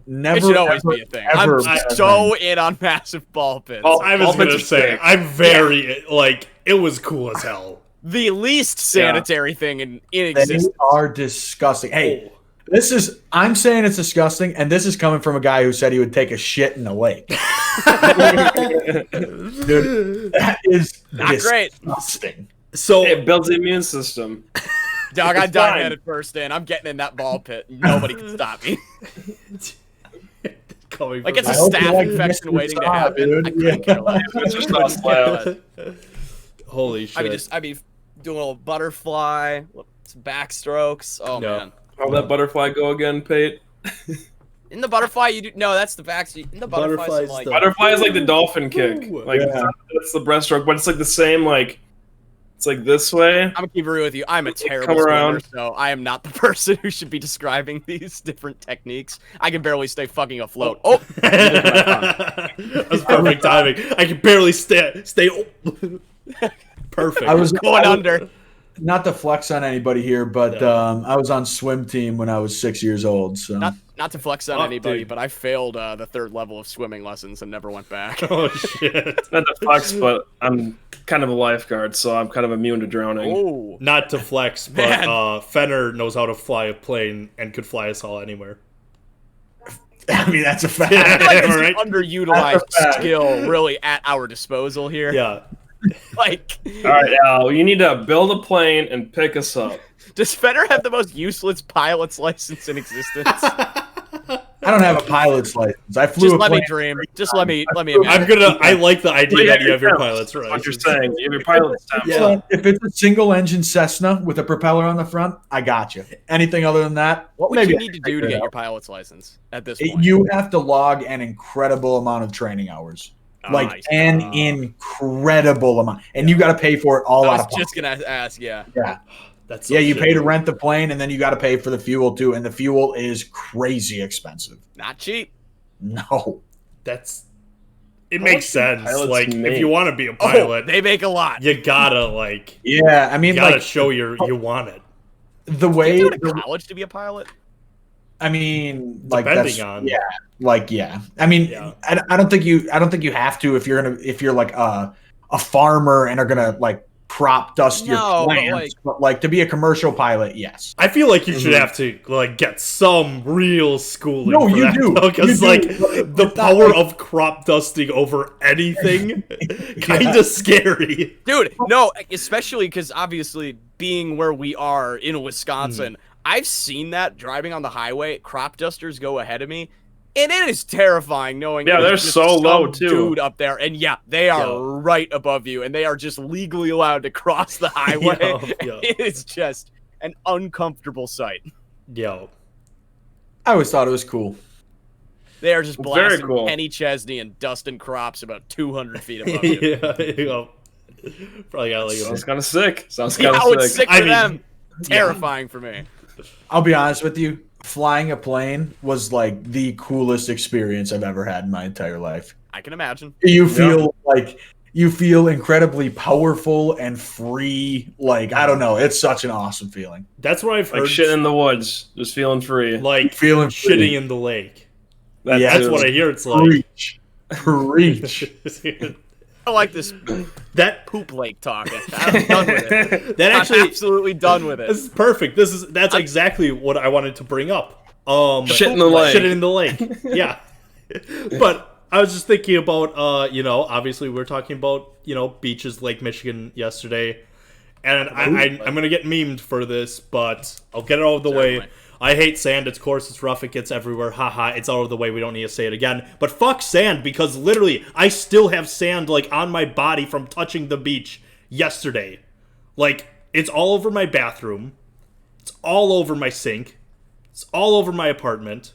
Never. It should always ever, be a thing. ever I'm been a so thing. in on massive ball pits. Ball- I was All gonna pits are say. sick. I'm very like. It was cool as hell. The least sanitary thing in They existence. are disgusting. Hey, Oh. I'm saying it's disgusting, and this is coming from a guy who said he would take a shit in a lake. Dude, that is Not great. disgusting. So It builds the immune system. Dog, I It's dive fine. headed first in. I'm getting in that ball pit. Nobody can stop me. coming Like from it's a I hope you stop like infection Mr. waiting to Todd, happen. dude. I couldn't care less. It's just not slab. Holy shit. I'd be doing a little butterfly, some backstrokes. Oh Yeah. man. How'd that butterfly go again, Pate? In the butterfly, you do no. That's the back. In the butterfly, Butterfly's some, like the- Butterfly is like the dolphin kick. Ooh. Like Yeah. that's the breaststroke, but it's like the same. Like it's like this way. I'm gonna keep it real with you. I'm a terrible Come swimmer, around. so I am not the person who should be describing these different techniques. I can barely stay fucking afloat. Oh, That was perfect timing. I can barely stay. Perfect. I was going under. Not to flex on anybody here, but I was on swim team when I was 6 years old. So Not to flex on Fuck, anybody, dude. but I failed the third level of swimming lessons and never went back. Oh shit. Not the flex, but I'm kind of a lifeguard, so I'm kind of immune to drowning. Oh, Not to flex, but Man. Fenner knows how to fly a plane and could fly us all anywhere. I mean, that's a fact. I feel like it's Right? an underutilized That's a fact. skill really at our disposal here. Yeah. Like, All right, Al, you need to build a plane and pick us up. does Federer have the most useless pilot's license in existence? I don't have a pilot's license. I flew Just a let me plane. dream. Just let me I imagine. like the idea that you have your pilot's That's right. what you're saying. You have your pilot's stamp. Yeah. If it's a single engine Cessna with a propeller on the front, I got you. Anything other than that, What would maybe you I need to can do to figure it get your out. pilot's license at this point? You have to log an incredible amount of training hours. Like Nice. an incredible amount. And you got to pay for it all I out was of pocket. just gonna ask. Yeah. Yeah. That's so Yeah, you shitty. pay to rent the plane and then you got to pay for the fuel too. And the fuel is crazy expensive. Not cheap. No. That's it How makes much do sense. pilots Like make? if you want to be a Oh, pilot, they make a lot. you gotta like Yeah, I mean, you gotta like show you want it. the Do way. you have to go to college to be a pilot? I mean, like Depending that's, on- yeah, like yeah. I mean, Yeah. I don't think you have to if you're like a farmer and are gonna like crop dust No, your but, plants, but like to be a commercial pilot, yes. I feel like you should have to like get some real schooling. No, for you that, do. because You like do. the It's not power like- of crop dusting over anything, kind of scary. Dude, no, especially because obviously being where we are in Wisconsin, I've seen that driving on the highway, crop dusters go ahead of me, and it is terrifying knowing Yeah, there's they're just so some low, too. dude up there, and yeah, they are Yeah. right above you, and they are just legally allowed to cross the highway. Yeah. It is just an uncomfortable sight. Yo, I always thought it was cool. They are just Very blasting cool. Kenny Chesney and Dustin Crops about 200 feet above you. yeah, yo. Probably got like Sounds kind of sick. Sounds Yeah, kind oh, of it's sick. sick for I mean, them. Terrifying for me. I'll be honest with you. Flying a plane was like the coolest experience I've ever had in my entire life. I can imagine. You feel like you feel incredibly powerful and free. Like, I don't know. It's such an awesome feeling. That's what I've Like heard. shit in the woods, just feeling free. like Feeling shitting free. in the lake. That Yeah, That's too. what I hear. It's like Preach. Preach. I like this that. poop lake talking. I'm done with it. That I'm actually, absolutely done with this it. is perfect. That's exactly what I wanted to bring up. Shit in the lake. Shit in the lake. Yeah. But I was just thinking about, obviously we're talking about, beaches, Lake Michigan yesterday, and I'm gonna get memed for this, but I'll get it out of the way. Certainly. I hate sand. It's coarse. It's rough. It gets everywhere. Haha. It's out of the way. We don't need to say it again. But fuck sand, because literally I still have sand like on my body from touching the beach yesterday. Like it's all over my bathroom. It's all over my sink. It's all over my apartment.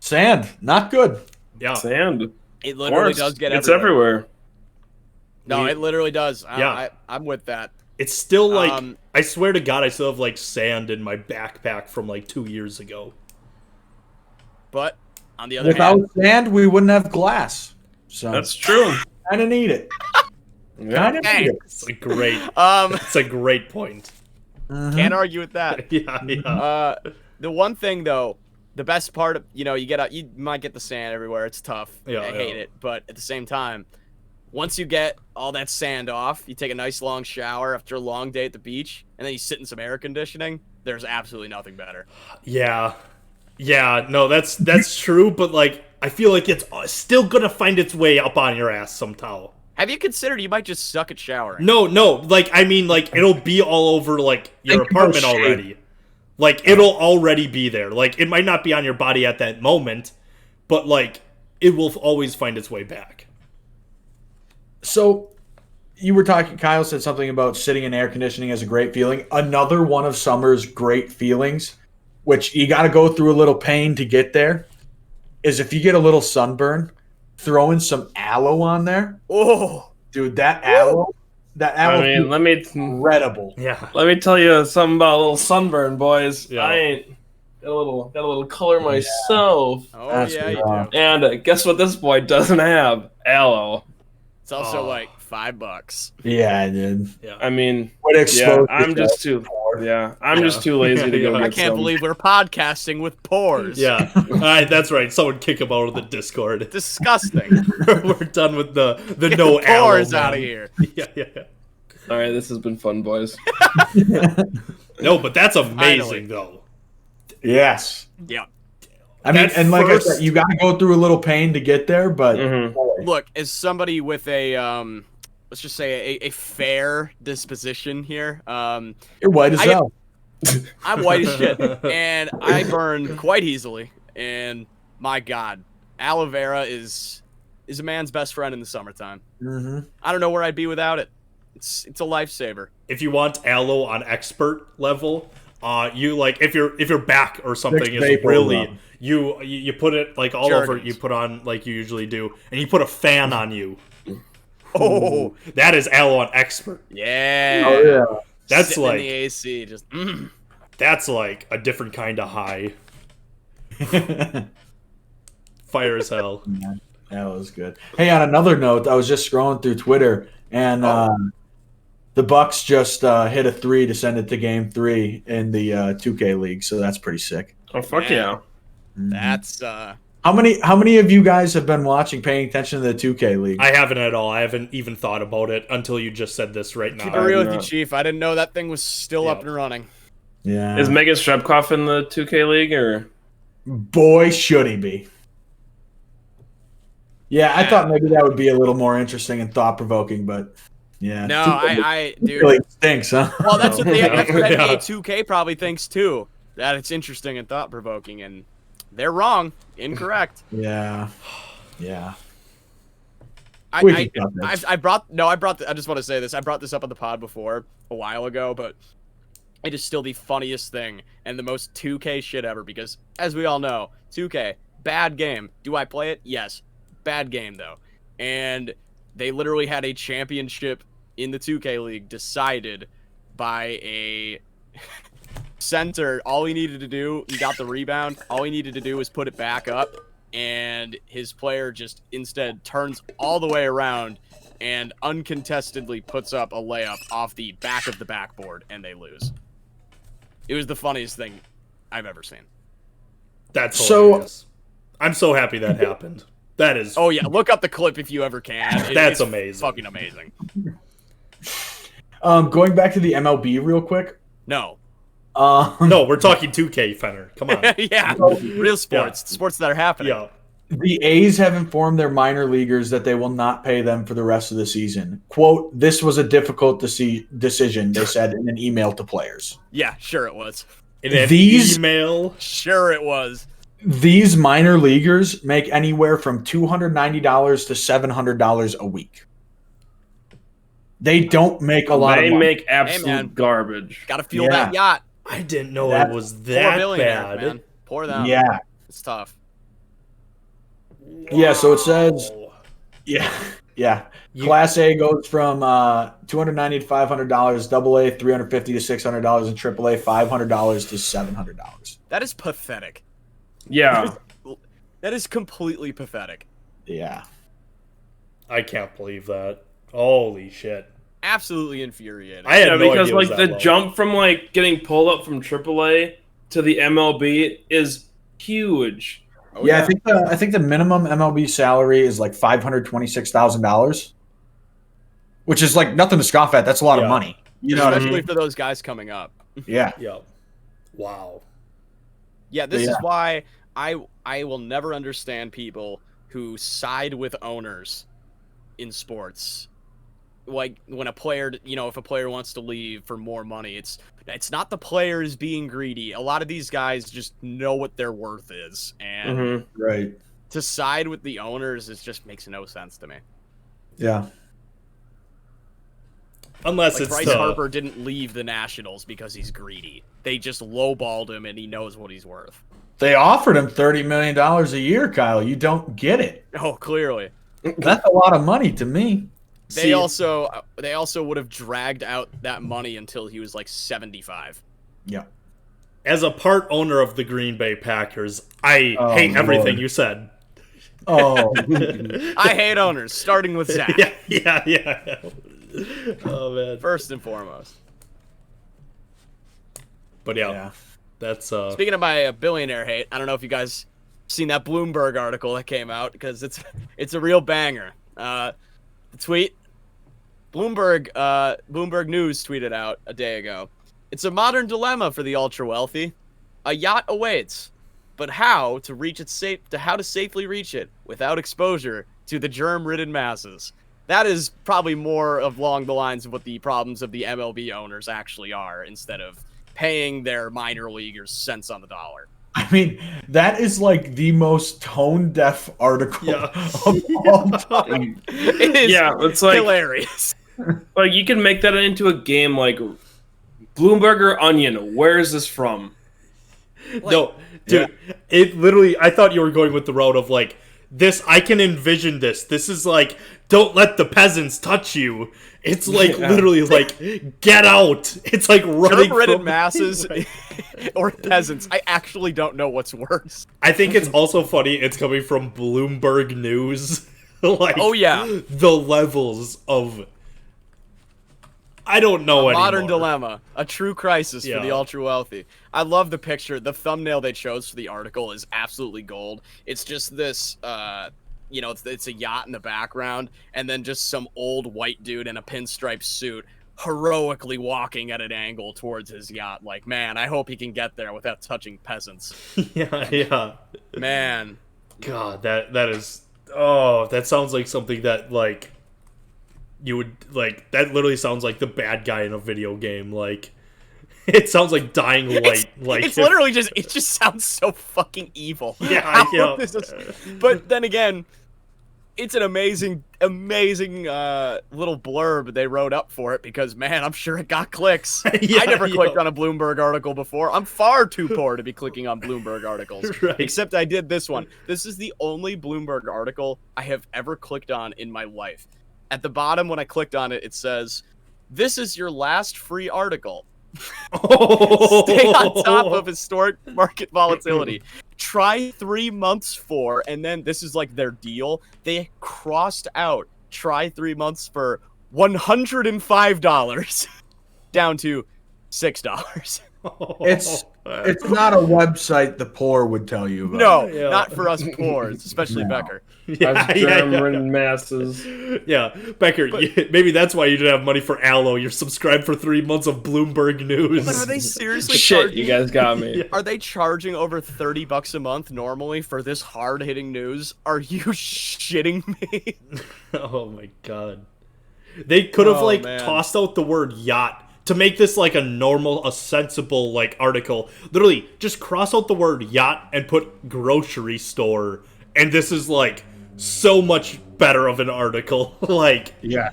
Sand. Not good. Yeah. Sand. It literally Course. does get It's everywhere. everywhere. No, it literally does. Yeah. I'm with that. It's still like Um, I swear to God, I still have like sand in my backpack from like 2 years ago. But on the other Without hand, sand, we wouldn't have glass. So That's true. kind of need it. Yeah. Kind of need it. It's a great. um, It's a great point. can't argue with that. Yeah. The one thing though, the best part of you might get the sand everywhere. It's tough. Yeah, I hate yeah. it, but at the same time, once you get all that sand off, you take a nice long shower after a long day at the beach, and then you sit in some air conditioning. There's absolutely nothing better. Yeah. Yeah. No, that's true. But like, I feel like it's still gonna find its way up on your ass somehow. Have you considered you might just suck at showering? No. Like, I mean, like it'll be all over like your Think about apartment shade. already. Like it'll already be there. Like it might not be on your body at that moment, but like it will always find its way back. So you were talking, Kyle said something about sitting in air conditioning as a great feeling. Another one of summer's great feelings, which you got to go through a little pain to get there, is if you get a little sunburn, throwing some aloe on there. Oh, Dude, that aloe I mean, let me incredible. Yeah. tell you something about a little sunburn, boys. Yeah. I ain't got a little color myself. oh That's yeah, you rough. do. And guess what? This boy doesn't have aloe. It's also Oh. like $5. Yeah, I did. Yeah. I mean, What yeah, exposed I'm just too lazy to go. Yeah. I Get can't some. believe we're podcasting with pores. Yeah. All right, that's right. Someone kick him out of the Discord. Disgusting. We're done with the Get no the aloe. pores out of man. here. Yeah. All right, this has been fun, boys. No, but that's amazing Finally. though. Yes. Yeah. I mean, That and like I said, first- you got to go through a little pain to get there, but Look, as somebody with a let's just say a fair disposition here, you're white as hell. I'm white as shit, and I burn quite easily. And my God, aloe vera is a man's best friend in the summertime. Mm-hmm. I don't know where I'd be without it. It's a lifesaver. If you want aloe on expert level, you like if your back or something Mixed is vapor really rub. you put it like all over. Jergens. You put on like you usually do, and you put a fan on you. Oh, That is aloe on expert. yeah. Oh yeah. That's Sitting in like the AC, just that's like a different kind of high. Fire as hell. Yeah, that was good. Hey, on another note, I was just scrolling through Twitter, and the Bucks just hit a 3 to send it to Game 3 in the 2K League, so that's pretty sick. Oh fuck Yeah. yeah! that's How many of you guys have been watching, paying attention to the 2K League? I haven't at all. I haven't even thought about it until you just said this right keep it now. real with you, no. Chief. I didn't know that thing was still up Yeah. and running. Yeah, Is Megan Strepkov in the 2K league or? boy, should he be? Yeah, I thought maybe that would be a little more interesting and thought provoking, but yeah, No, 2K dude. really stinks, huh? Well, that's what that's what Yeah. NBA 2K probably thinks too. That it's interesting and thought provoking, and they're wrong, incorrect. yeah, yeah. I just want to say this. I brought this up on the pod before a while ago, but it is still the funniest thing and the most 2K shit ever because, as we all know, 2K, bad game. Do I play it? Yes. Bad game, though. And they literally had a championship in the 2K League decided by a center. All he needed to do, he got the rebound. All he needed to do was put it back up, and his player just instead turns all the way around and uncontestedly puts up a layup off the back of the backboard, and they lose. It was the funniest thing I've ever seen. That's So- hilarious. I'm so happy that happened. That is Oh yeah, look up the clip if you ever can. That's it's amazing. Fucking amazing. Going back to the MLB real quick. No. no. We're talking 2K, Fenner. Come on. Yeah. Real sports. Sports that are happening. Yeah. The A's have informed their minor leaguers that they will not pay them for the rest of the season. Quote, this was a difficult decision, they said in an email to players. Yeah, sure it was. In an These- email. Sure it was. These minor leaguers make anywhere from $290 to $700 a week. They don't make a lot of They money. make absolute man. garbage. Gotta fuel Yeah. that yacht. I didn't know That- it was Poor that billionaires, bad. man. Pour them. Yeah. It's tough. Yeah, so it says Wow. yeah. You- Class A goes from $290 to $500, Double A $350 to $600, and Triple A $500 to $700. That is pathetic. Yeah. That is completely pathetic. Yeah. I can't believe that. Holy shit. Absolutely infuriating. I had Yeah, no because idea it was like that the low. jump from like getting pulled up from AAA to the MLB is huge. Oh, Yeah, I think the minimum MLB salary is like $526,000, which is like nothing to scoff at. That's a lot Yeah. of money. You know what I Especially mean? for those guys coming up. Yeah. Yeah. Wow. Yeah, this Yeah. is why I will never understand people who side with owners in sports. Like when a player, if a player wants to leave for more money, it's not the players being greedy. A lot of these guys just know what their worth is, and Mm-hmm. Right. to side with the owners just makes no sense to me. Yeah. Unless Like it's Bryce the, Harper didn't leave the Nationals because he's greedy. They just lowballed him, and he knows what he's worth. They offered him $30 million a year, Kyle. You don't get it. Oh, clearly. That's a lot of money to me. They See- also would have dragged out that money until he was like 75. Yeah. as a part owner of the Green Bay Packers, I Oh, hate everything Lord. you said. Oh. I hate owners, starting with Zach. Yeah. Oh man. First and foremost. But yeah, that's Speaking of my billionaire hate, I don't know if you guys seen that Bloomberg article that came out because it's a real banger. The tweet, Bloomberg News tweeted out a day ago. It's a modern dilemma for the ultra wealthy. A yacht awaits. but how to safely reach it without exposure to the germ-ridden masses. That is probably more along the lines of what the problems of the MLB owners actually are, instead of paying their minor leaguers cents on the dollar. I mean, that is like the most tone-deaf article of all time. It is it's like hilarious. like you can make that into a game like Bloomberg or Onion. Where is this from? No, dude, it literally, I thought you were going with the road of like, this, I can envision this. This is like, don't let the peasants touch you. It's like literally like, get out. It's like running Germ-ridden from masses or peasants. I actually don't know what's worse. I think it's also funny it's coming from Bloomberg News. Like, Oh, yeah. the levels of, I don't know anymore. Modern dilemma. A true crisis Yeah. for the ultra-wealthy. I love the picture. The thumbnail they chose for the article is absolutely gold. It's just this, it's a yacht in the background, and then just some old white dude in a pinstripe suit heroically walking at an angle towards his yacht. Like, man, I hope he can get there without touching peasants. Yeah. Man. God, that is, oh, that sounds like something that, like, you would, like, that literally sounds like the bad guy in a video game. Like, it sounds like Dying Light. It's literally just, it just sounds so fucking evil. Yeah, yeah. But then again, it's an amazing little blurb they wrote up for it, because, man, I'm sure it got clicks. Yeah, I never clicked yeah. on a Bloomberg article before. I'm far too poor to be clicking on Bloomberg articles. Right. Except I did this one. This is the only Bloomberg article I have ever clicked on in my life. At the bottom, when I clicked on it, it says, "This is your last free article. Stay on top of historic market volatility. Try 3 months for," and then this is like their deal. They crossed out "try 3 months for $105" down to $6. It's not a website the poor would tell you about. No, Yeah. not for us poors, especially No. Becker. Yeah, Us germ-ridden masses. Yeah, Becker, maybe that's why you didn't have money for Aloe. You're subscribed for 3 months of Bloomberg News. But are they seriously Shit, charging? you guys got me. Are they charging over $30 a month normally for this hard-hitting news? Are you shitting me? Oh my god. They could have, Oh, like, man. tossed out the word yacht to make this, like, a sensible, like, article. Literally, just cross out the word yacht and put grocery store. And this is, like, so much better of an article. Like, Yeah.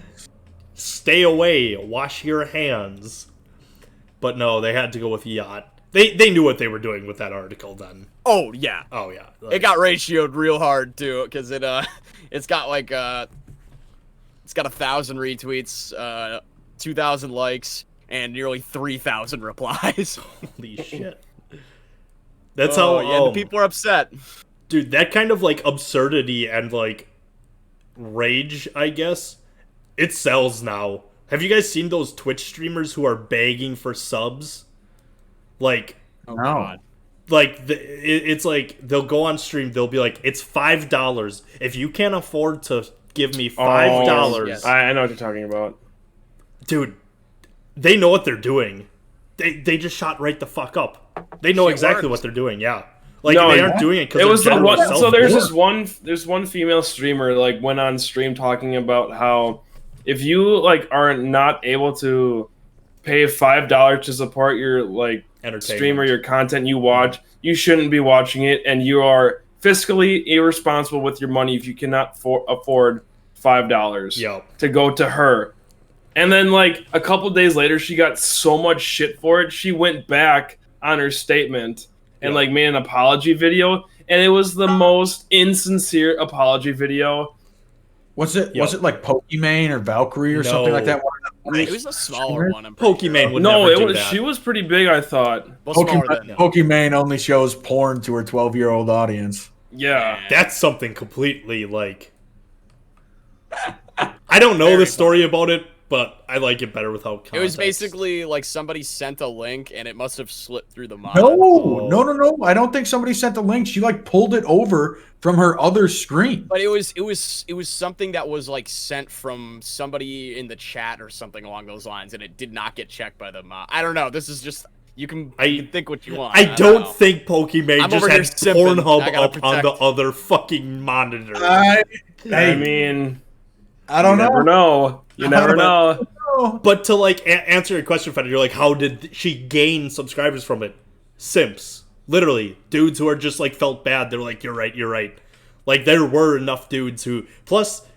stay away, wash your hands. But no, they had to go with yacht. They knew what they were doing with that article then. Oh, yeah. Oh, yeah. It got ratioed real hard, too, because it's got, like, it's got 1,000 retweets, 2,000 likes, and nearly 3,000 replies. Holy shit. That's how, the people are upset. dude, that kind of, like, absurdity and, like, rage, I guess, it sells now. Have you guys seen those Twitch streamers who are begging for subs? Like, Oh, No. God. like it's like they'll go on stream, they'll be like, it's $5. If you can't afford to give me $5, yes. I know what you're talking about. dude, they know what they're doing. They just shot right the fuck up. They know Shit exactly works. what they're doing. Yeah, like No, they yeah. aren't doing it because It was the one. So there's there's one female streamer like went on stream talking about how if you like are not able to pay $5 to support your like stream or your content you watch, you shouldn't be watching it, and you are fiscally irresponsible with your money if you cannot afford $5 Yep. to go to her. And then like a couple days later, she got so much shit for it. She went back on her statement and like made an apology video, and it was the most insincere apology video. Was it Yep. like Pokimane or Valkyrie or something like that? It was a smaller one. I'm pretty Pokimane sure. would No, never it do was that. she was pretty big, I thought. Well, smaller than Pokimane only shows porn to her 12-year-old audience. Yeah. That's something completely like. I don't know Very the story about it, but I like it better without context. It was basically like somebody sent a link and it must have slipped through the mod. No. I don't think somebody sent the link. She like pulled it over from her other screen. But it was something that was like sent from somebody in the chat or something along those lines, and it did not get checked by the mod. I don't know. This is just You can think what you want. I don't know. think Pokimane I'm just over had here simping. I Pornhub gotta up on the protect. other fucking monitor. I mean, I don't you never know. You never know. But to like answer your question, Fred, you're like, how did she gain subscribers from it? Simps, literally, dudes who are just like felt bad. They're like, you're right. Like there were enough dudes who. Plus,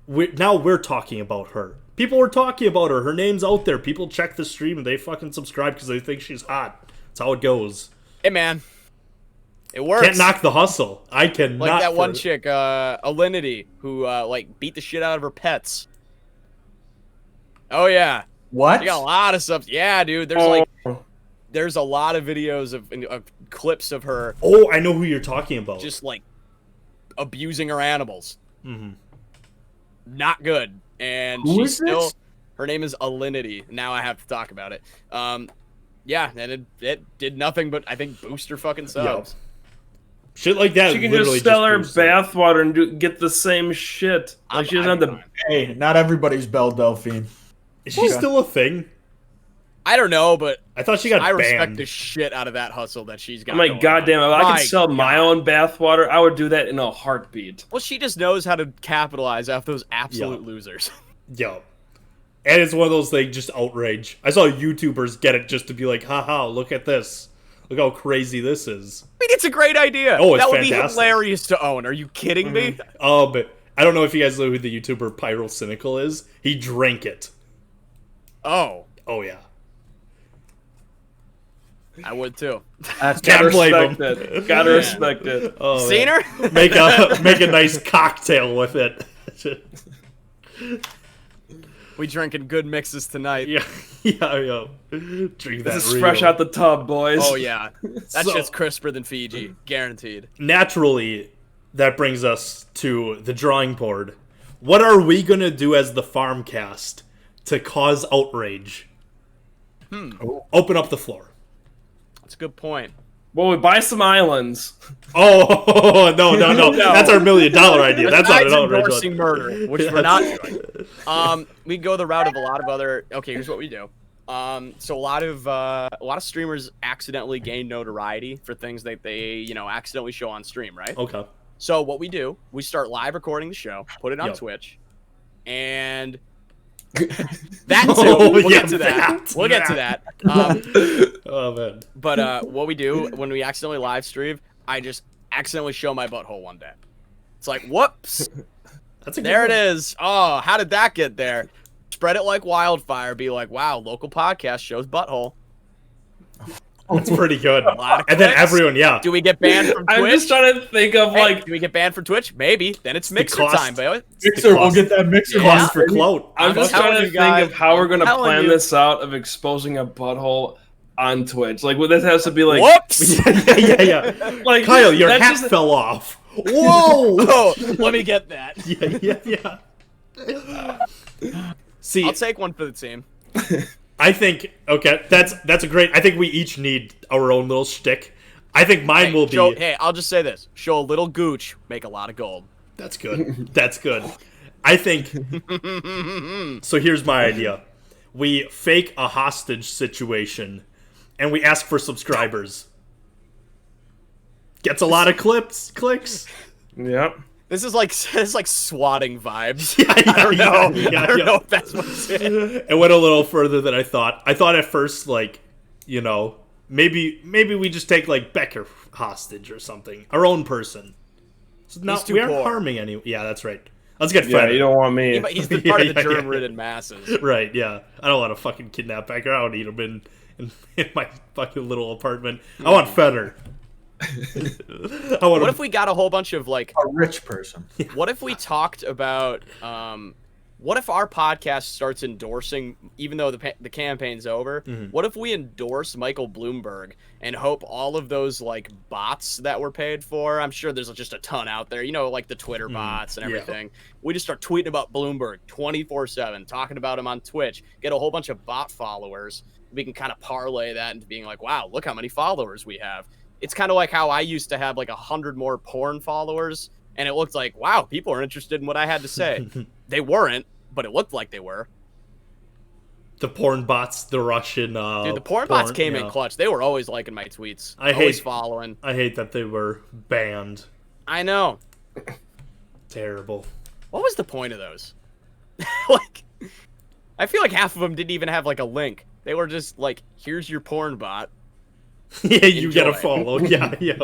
now we're talking about her. People were talking about her. Her name's out there. People check the stream and they fucking subscribe because they think she's hot. That's how it goes. Hey man, it works. Can't knock the hustle. I cannot. Like that one chick, Alinity, who like beat the shit out of her pets. Oh yeah. What? She got a lot of stuff. Yeah, dude. There's a lot of videos of clips of her Oh, I know who you're talking about. just like abusing her animals. Mhm. Not good. And Who she's is still. this? Her name is Alinity. Now I have to talk about it. Yeah, and it did nothing but I think boost her fucking subs. Shit like that. She can literally just sell her boosts it. bathwater and get the same shit. Like she doesn't have the. Hey, not everybody's Belle Delphine. Is she still a thing? I don't know, but I thought she got I respect banned. the shit out of that hustle that she's got. I'm like, going goddamn! on. If I My could sell my God. own bathwater, I would do that in a heartbeat. Well, she just knows how to capitalize off those absolute losers. Yo. And it's one of those things, just outrage. I saw YouTubers get it just to be like, haha, look at this. Look how crazy this is. I mean, it's a great idea. Oh, it's that would fantastic. be hilarious to own. Are you kidding me? But I don't know if you guys know who the YouTuber Pyro Cynical is. He drank it. Oh, Oh, yeah. I would too. That's Can't Gotta blame respect him. it. Gotta Yeah. respect it. Oh, Seen man. her? Make a nice cocktail with it. We drinking good mixes tonight. yeah. Drink that This is real. fresh out the tub, boys. Oh yeah, that's So- just crisper than Fiji, guaranteed. Naturally, that brings us to the drawing board. What are we going to do as the Farmcast to cause outrage? Open up the floor. That's a good point. Well, we buy some islands. Oh, no. That's our $1 million idea. That's not an Besides outrage endorsing one. murder, which we're not doing. We go the route of a lot of other. Okay, here's what we do. So a lot of streamers accidentally gain notoriety for things that they accidentally show on stream, right? Okay. So what we do, we start live recording the show, put it on Yep. Twitch, and that too. Oh, We'll yeah, get to that. that. We'll get to that. Oh, man. But what we do when we accidentally live stream, I just accidentally show my butthole one day. It's like, whoops, That's a good there it one. is. Oh, how did that get there? Spread it like wildfire. Be like, wow, local podcast shows butthole. That's pretty good. lot of And then clicks. everyone, yeah. Do we get banned from Twitch? I'm just trying to think of Hey, like. do we get banned from Twitch? Maybe. Then it's mixer cost. time, baby. Mixer, we'll get that mixer. Yeah. Cost for clout. I'm just telling trying to you think guys, of how we're gonna I'm telling plan you. this out of exposing a butthole on Twitch. Like, well, this has to be like. Whoops. yeah. Like Kyle, your that's hat just- fell off. Whoa! Oh, let me get that. yeah. See, I'll take one for the team. I think okay, that's a great. I think we each need our own little shtick. I think mine will be. Hey, I'll just say this: show a little gooch, make a lot of gold. That's good. That's good. I think. So here's my idea: we fake a hostage situation, and we ask for subscribers. Gets a lot of clicks. Yep. This is like swatting vibes. I don't know. Yeah, I don't yeah. know if that's what's it. It went a little further than I thought. I thought at first, like, maybe we just take like Becker hostage or something, our own person. So He's too we aren't poor. harming any. Yeah, that's right. Let's get Yeah, Fred. you don't want me. But he's the part of the Yeah, yeah, germ-ridden masses. Right? Yeah, I don't want to fucking kidnap Becker. I don't need him in my fucking little apartment. I want Feder. I want What him. if we got a whole bunch of like? A rich person. What if we talked about? What if our podcast starts endorsing, even though the campaign's over? What if we endorse Michael Bloomberg and hope all of those like bots that we're paid for? I'm sure there's just a ton out there, like the Twitter bots and yeah. everything. We just start tweeting about Bloomberg 24/7, talking about him on Twitch, get a whole bunch of bot followers. We can kind of parlay that into being like, wow, look how many followers we have. It's kind of like how I used to have like 100 more porn followers, and it looked like, wow, people are interested in what I had to say. They weren't, but it looked like they were. The porn bots, the Russian. Dude, the porn bots came yeah. in clutch. They were always liking my tweets. I always hate following. I hate that they were banned. I know. Terrible. What was the point of those? Like, I feel like half of them didn't even have like a link. They were just like, "Here's your porn bot." Yeah, you get a Enjoy. follow. Yeah, yeah.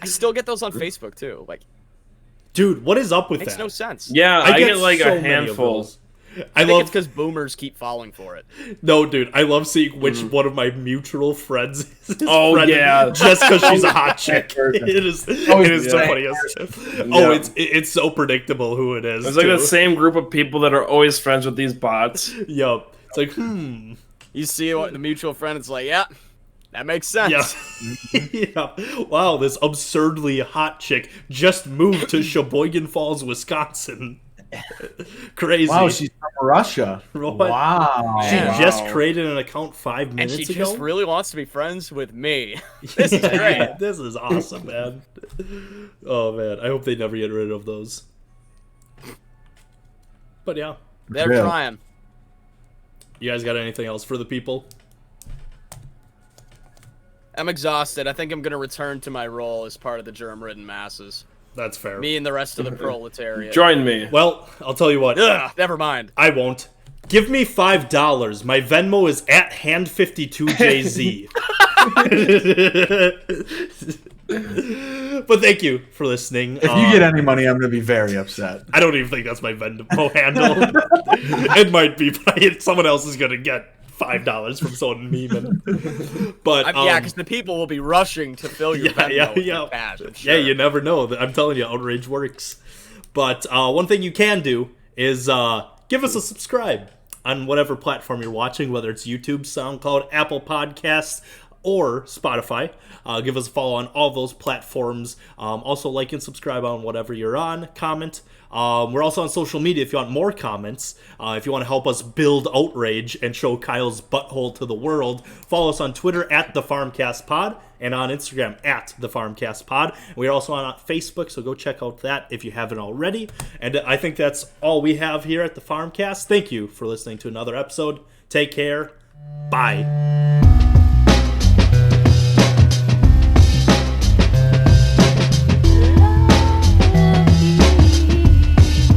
I still get those on Facebook too. Like, Dude, what is up with makes that? no sense. Yeah, I get like so a many of handful. those. I think love it's because boomers keep falling for it. No, dude, I love seeing which one of my mutual friends is his Oh, friend, yeah. just because she's a hot chick. person. It is Always the the funniest. Yeah. Oh, it's so predictable who it is. It's like too. the same group of people that are always friends with these bots. Yup. It's like, You see what the mutual friend is like, yeah, that makes sense. yeah. Yeah. Wow, this absurdly hot chick just moved to Sheboygan Falls, Wisconsin. Crazy. Wow, she's from Russia. What? Wow. She Yeah. just created an account 5 And minutes she ago. just really wants to be friends with me. This is great. Yeah, this is awesome, man. Oh man, I hope they never get rid of those. But yeah, They're Yeah. trying. you guys got anything else for the people? I'm exhausted. I think I'm gonna return to my role as part of the germ-ridden masses. That's fair. Me and the rest of the proletariat. Join me. Well, I'll tell you what. Ugh, never mind. I won't. Give me $5. My Venmo is at hand52jz. But thank you for listening. If you get any money, I'm going to be very upset. I don't even think that's my Venmo handle. It might be, but someone else is gonna get $5 from someone memeing. But Yeah, because the people will be rushing to fill your Venmo with yeah. their cash. I'm Yeah, sure. you never know. I'm telling you, outrage works. But one thing you can do is give us a subscribe on whatever platform you're watching, whether it's YouTube, SoundCloud, Apple Podcasts, or Spotify. Give us a follow on all those platforms. Also, like and subscribe on whatever you're on. Comment. We're also on social media if you want more comments. If you want to help us build outrage and show Kyle's butthole to the world, follow us on Twitter at TheFarmCastPod and on Instagram at TheFarmCastPod. We're also on Facebook, so go check out that if you haven't already. And I think that's all we have here at The Farmcast. Thank you for listening to another episode. Take care. Bye.